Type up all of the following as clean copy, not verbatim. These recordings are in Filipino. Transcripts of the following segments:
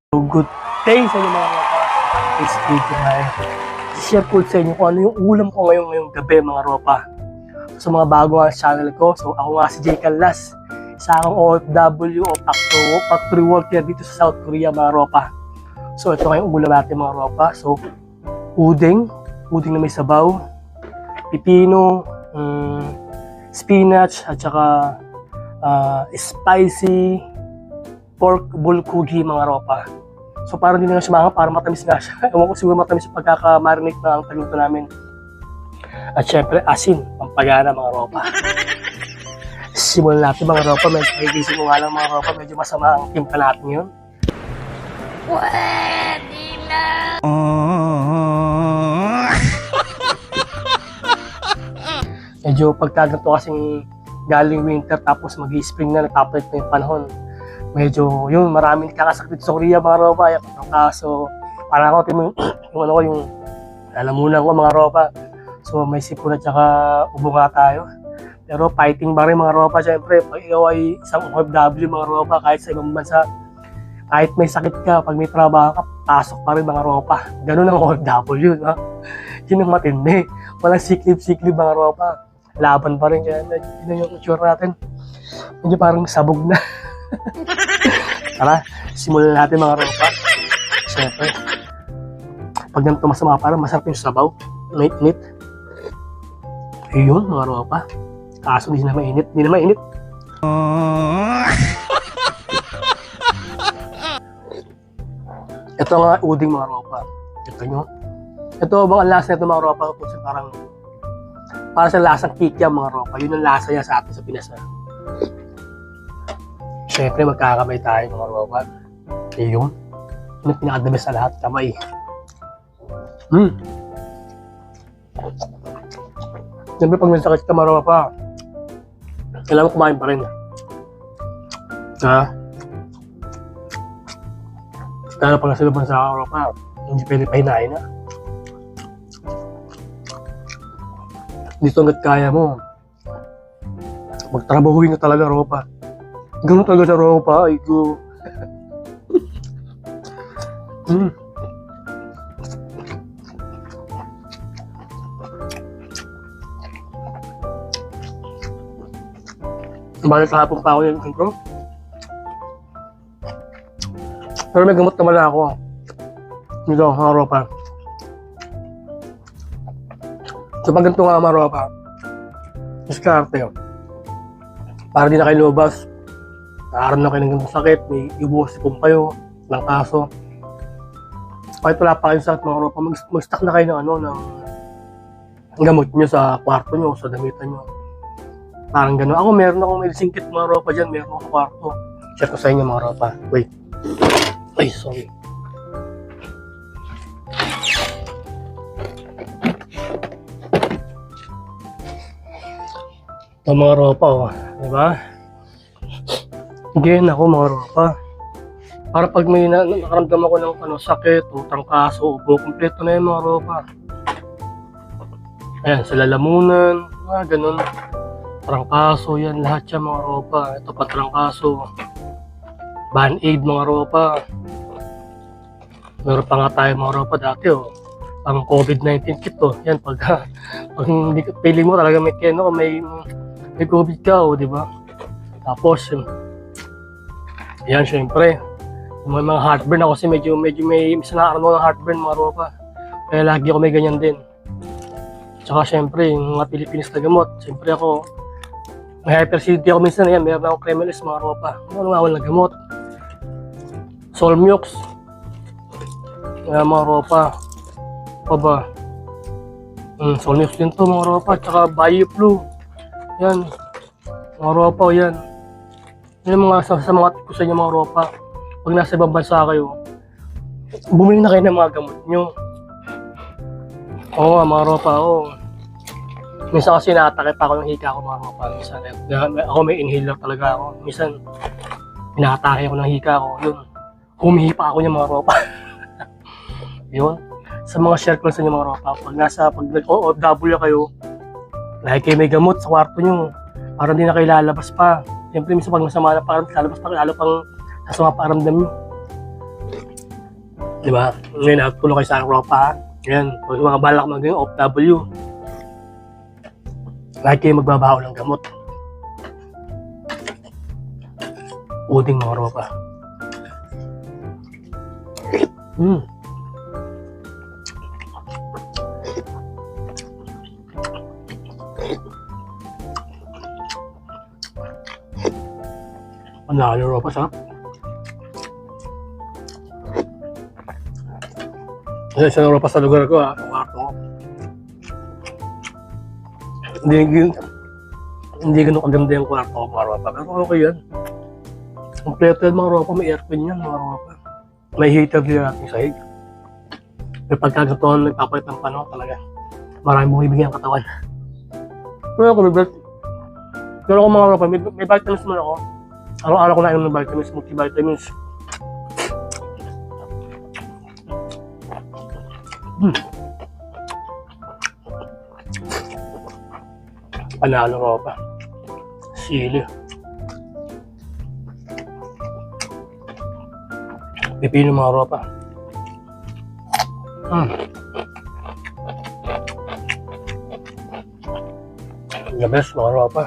So, good day sa inyo mga ropa. It's video tayo. Share ko sa inyo kung ano yung ulam ko ngayong gabi mga ropa. Sa mga bago nga channel ko, so ako nga si Jay Canlas. Isa akong OFW o factory worker dito sa South Korea mga ropa. So ito ngayong ulam natin mga ropa. So uding na may sabaw, pipino, spinach at saka spicy pork bulgogi mga ropa. So parang hindi na siya mga para matamis na siya. Ewan ko siguro matamis yung pagkaka-marinate na ang taluto namin. At syempre asin, pampagana mga ropa. Simulan natin mga ropa. Medyo nagigising ko nga lang mga ropa. Medyo masama ang timpa natin yun. Pwede na! Medyo pagkaganto kasing galing winter tapos mag-spring na natapalit na yung panahon. Medyo yun, maraming kakasakit sa Korea mga ropa. Yung kaso, parang ako, yung lalamunan ko mga ropa. So may sipon at saka ubo nga tayo. Pero fighting ba rin mga ropa, syempre, pag ikaw ay isang OFW mga ropa, kahit sa ibang bansa, kahit may sakit ka, pag may trabaho ka, pasok pa rin mga ropa. Ganun ang OFW, no? Yun ang matindi. Walang siklib-siklib mga ropa. Laban pa rin, kaya yun yung itsura natin. Medyo parang sabog na. Tara, simulan natin mga ropa. Siyempre, pag ganito masama parang masarap yung sabaw. Mainit. Ayun mga ropa. Kaso hindi na mainit. Ito nga uding mga ropa. Ito nyo. Ito bang ang lasa nito mga ropa? Parang sa lasang kikiam mga ropa. Yun ang lasa niya sa atin sa Pinas. Siyempre magkakamay tayo mga ropa. Ayun. Yun ang pinakadabes sa lahat. Kamay. Siyempre pag may sakit ka mga ropa, kailangan kumain pa rin. Kaya pag nasa looban sa ropa, hindi pwede pahinain na. Dito hanggat kaya mo, magtrabahuin na talaga ropa. Ganun talaga sa ropa, ay ko. Balik kahapon pa ako yung intro. Pero may gamot naman ako. Dito, mga ropa. So pag ganito nga mga ropa, diskarte yun. Para di na kayo lumabas. Nakaroon na kayo ng ganitong sakit, may ibuhosipon kayo, ng kaso. Kahit wala pa kayong sakit mga ropa, mag-stack na kayo ng gamot nyo sa kwarto nyo, sa damitan nyo. Parang gano'n. Ako meron akong medicine kit mga ropa dyan, meron ako sa kwarto. Share ko sa inyo mga ropa. Wait. Ay, sorry. Ito mga ropa, oh. Diba? Again ako mga ropa. Para pag may nakaramdam ako ng sakit, trangkaso, ubo, kompleto na yung mga ropa. Ayan, sa lalamunan, ganun. Trangkaso yan, lahat yan mga ropa. Ito pa trangkaso. Band-aid mga ropa. Meron pa nga tayo mga ropa dati ang COVID-19 kit yan pag hindi ka feeling mo talaga may COVID ka di ba? Tapos yan syempre may mga heartburn ako kasi medyo may isa na ng heartburn mga ropa. Kaya lagi ako may ganyan din. Tsaka syempre yung mga Pilipinas na gamot, syempre ako may hyperacidity ako minsan yan, meron akong Cremelis mga ropa. Ano nga walang gamot. Solmux. Mga ropa. Pa ba? Solmux din to mga ropa. Tsaka BioFlu. Yan. Mga ropa yan. Yan mga sa mga tip ko sa inyo mga ropa. Pag nasa ibang bansa kayo, bumili na kayo ng mga gamot nyo. Oo mga ropa. Minsan kasi naatake pa ako ng hika ko mga ropa. Minsan ako may inhaler talaga ako. Minsan inaatake ako ng hika ko. Yun. Humihipa ako niya mga ropa. Yun. Sa mga share ko sa inyo mga ropa. Pag nag-OFW kayo, lagi kayo may gamot sa kwarto nyo. Para hindi na kayo lalabas pa. Siyempre minsan pag masama na parang lalabas pa, lalo pang sasama paramdam nyo. Di ba? Ngayon, natulong kayo sa Europa. Yan, kung mga balak maging OFW, lahat kayo magbabaho ng gamot. Uding mga Europa. Panalo Europa, sarap. Kasi sa Europa sa lugar ko, kwarto ko. Hindi ganun kaganda yung kwarto ko, mga Europa. Pero okay yan. Kompleto yan, mga Europa. May aircon yan, mga Europa. May heater din natin sahig. May pagkagatuhan, nagpapalit ng panahon talaga. Maraming bumibigyan ang katawan. Pero ako, pero ako mga Europa, may vitamins naman ako. Araw-araw ko nainom ng vitamins, multivitamins. Panalo Europa. Sili. Pipino mga Europa. The best mga Europa.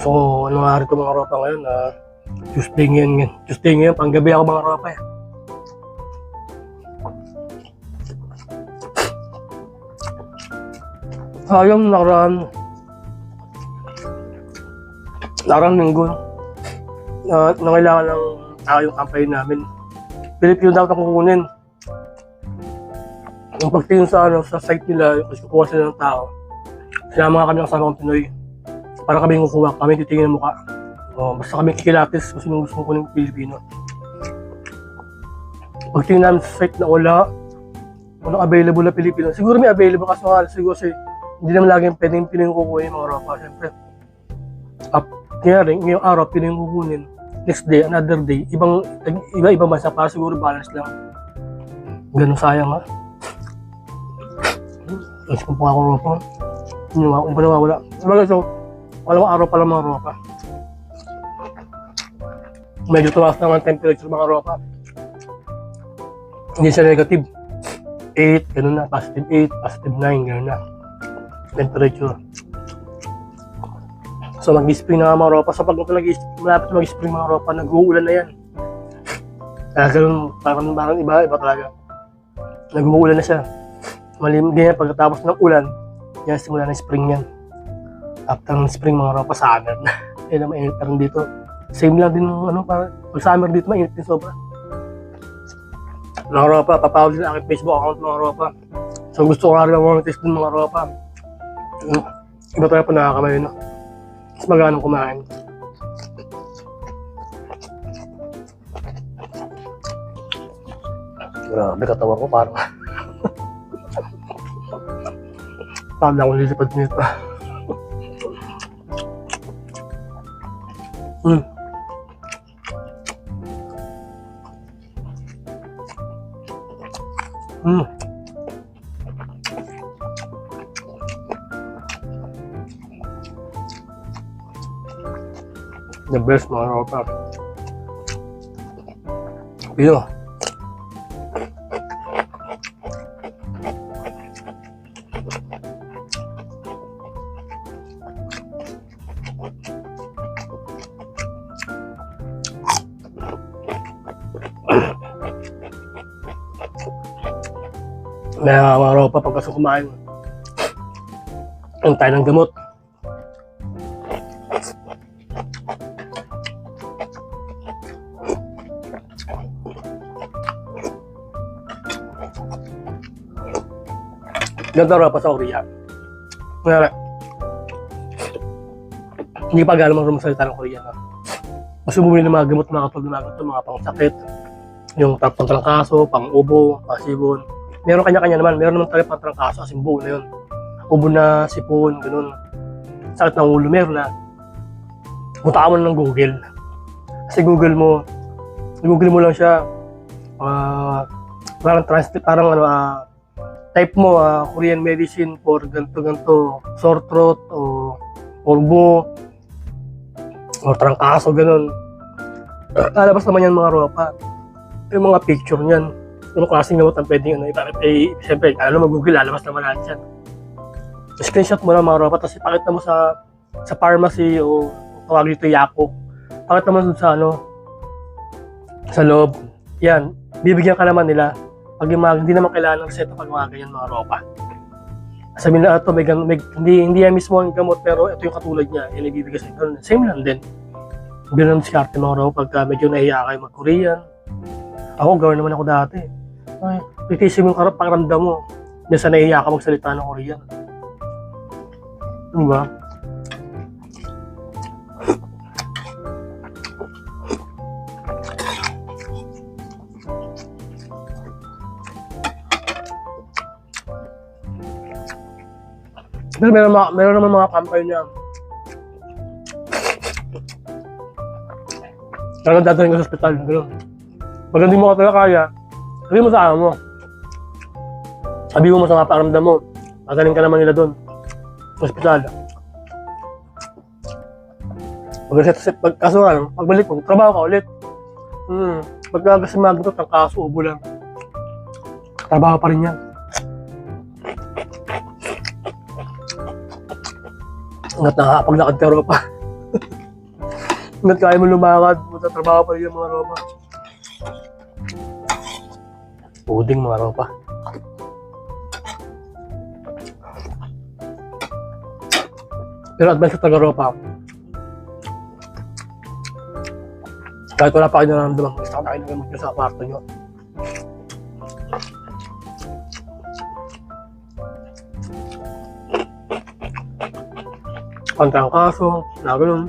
So, ano nga rin ito mga Europa ngayon? Tuesday ngayon. Tuesday ngayon, panggabi ako mga Europa eh. Sayang nakaraan linggo nangailangan ng tao yung campaign namin. Pilipino daw na kukunin. Yung pagtingin sa site nila, yung kukuha sila ng tao, sinama nga kami ng kasama kong Pinoy. Para kami kukuha, kami titingin ng mukha. Basta kami kikilatis kung sino gusto kunin ng Pilipino. Pagtingin namin sa site na walang available na Pilipino. Siguro may available siguro kasi hindi naman lagi pwedeng Pinoy yung kukunin mga Europa. Siyempre, kaya rin, ngayong araw Pinoy yung kukunin. Next day, another day, ibang bansa para siguro balance lang. Ganun sayang ha. Tapos kung pa ako Europa, kung pa nawawala. Sabagay so, walang araw pala mga Europa. Medyo tumaas naman temperature mga Europa. Hindi siya negative 8, ganun na, positive 8, positive 9, ganun na temperature. So mag-spring na mga Europa. So pag malapit mag-spring mga Europa, nag-uulan na yan. Kaya ganun, parang iba talaga. Nag-uulan na siya. Malimit ganyan, pagkatapos ng ulan, yan simula ng spring yan. After ng spring mga Europa, summer na. Yan na mainit pa rin dito. Same lang din parang pag summer dito, mainit din sobra. Mga Europa, papawal din ang aking Facebook account mga Europa. So gusto ko nga rin ang monetize din mga Europa. Iba tayo pa nakakamayo na. Mas maganong kumain. Grabe katawan ko parang parang akong lilipad nito. The best mga Europa. Pino. May mga Europa pagkasong kumain. Ang tayo ng gamot. Ganda Europa sa Korea. Ngayon, hindi pa gano'n magsalita ng Korea. Mas bumili ng mga gamot na katulad ng mga pangsakit, yung pang-trangkaso, pang-ubo, pasibon. Meron kanya-kanya naman. Meron naman talaga pang-trangkaso, as in buo na yun. Ubo na, sipon, gano'n. Sakit ng ulo, meron na. Punta ka mo ng Google. Kasi Google mo lang siya. Parang translate, parang type mo, Korean medicine for ganto, sore throat, o orbo, o trangkaso, ganun. Lalabas naman yan mga ropa. Yung mga picture niyan. Yung klaseng gamot ang pwedeng siyempre, alam mo, Google, lalabas naman lahat yan. Screenshot mo lang mga ropa, tapos ipakita mo sa pharmacy o tawag dito Yapo. Pakita mo dun sa loob. Yan, bibigyan ka naman nila. Pag hindi naman kailangan ng reseta pag mga ganyan mga ropa. Sabihin na ito, hindi yan mismo ang gamot, pero ito yung katulad niya, yan ibibigay sa ito. Same lang din. Ganun ang diskarte mga ropa pagka medyo nahiya kayo mag-Korean. Ako, gawin naman ako dati. Ay, titisin mo yung pakiramdam mo. Hindi sa nahiya ka magsalita ng Korean. Diba? Pero meron naman mga campaign niya. Talagang dadaling ka sa ospital. Gano'n. Pag hindi mo ka talaga kaya, sabihin mo sa amo mo. Sabihin mo sa mga pakiramdam mo. Dadaling ka naman nila doon. Sa ospital. Kaso nga, pagbalik mo, trabaho ka ulit. Pagka kasi magutot ang kaso, ubo lang. Trabaho pa rin yan. Hanggat nakakapaglakad ka ropa. Hanggat kaya mo lumakad, trabaho pa rin yung mga ropa. Puding mga ropa. Pero advance sa taga-ropa. Kahit wala pa kayo nararamdaman, gusto ko na kayo nagamit nyo sa kwarto nyo. Pantang kaso, na gano'n.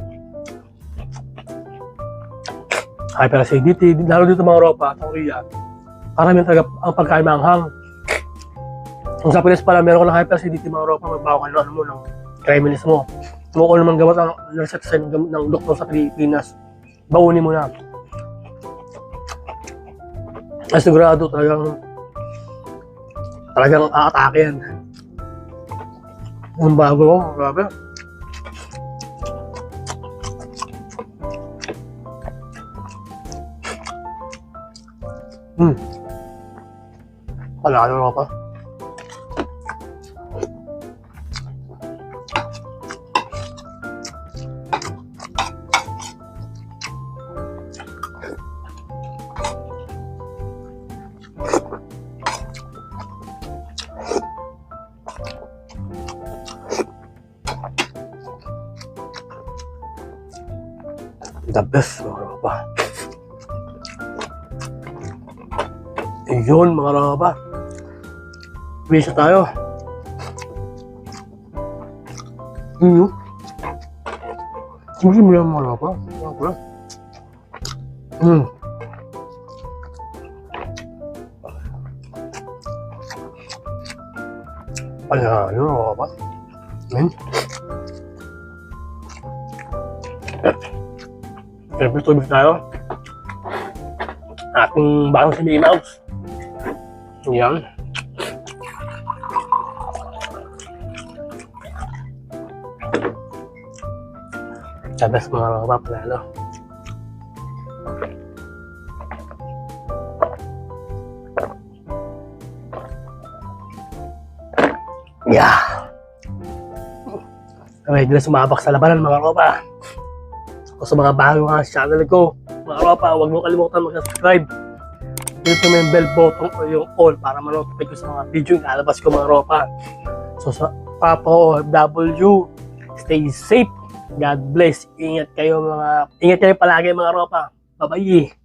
Hyperacidity, lalo dito mga ropa, sa Korea. Karamihan talaga ang pagkain manghang. Kung sa Pinas pala, meron ka ng hyperacidity mga ropa, magbawa ka ng ng Kremlis mo. Kung ano naman gamot ang research ng doktor sa Pilipinas, baunin mo na. Ay sigurado talagang aatake yan. Ang bago ko, grabe. Palalo pa. The best mga ropa. Yun mga ropa. Bisa tayo. Sige mo yan mga ropa. Ayan, yun mga ropa. Tubig tayo. Ating bagong si Mickey Mouse. Yan. Sabes mga papalalo. Yeah. Ready na sumabak sa labanan mga ropa. O sa mga bago nga sa channel ko, mga ropa, huwag mo kalimutan mag-subscribe. Hit mo yung bell button o yung all para ma-notify ko sa mga video yung lalabas ko mga ropa. So sa Papa OFW, stay safe. God bless. Ingat kayo palagi mga ropa. Bye-bye.